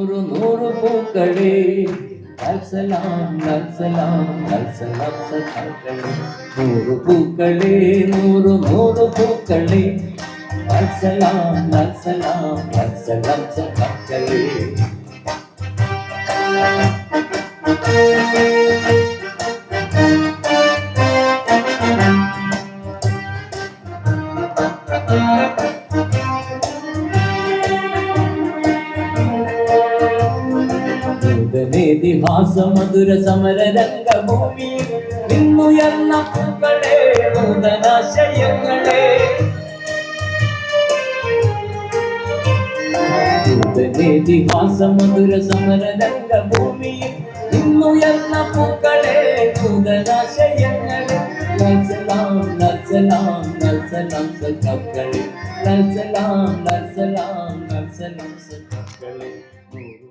നൂറു നൂറു പൂക്കളേ നൽസലാം നൽസലാം നൽസലാം സഖാക്കളേ നൂറു പൂക്കളേ നൂറു നൂറു പൂക്കളേ നൽസലാം നൽസലാം നൽസലാം സഖാക്കളേ ഇതിഹാസ മധുര സമര രംഗഭൂമിയിൽ നിന്നുയർന്ന പൂക്കളെ നൂതനാശയങ്ങളെ ഇതിഹാസ മധുര സമര രംഗഭൂമിയിൽ നിന്നുയർന്ന പൂക്കളെ നൂതനാശയങ്ങളെ നൽസലാം നൽസലാം നൽസലാം സഖാക്കളെ നൽസലാം നൽസലാം നൽസലാം സഖാക്കളെ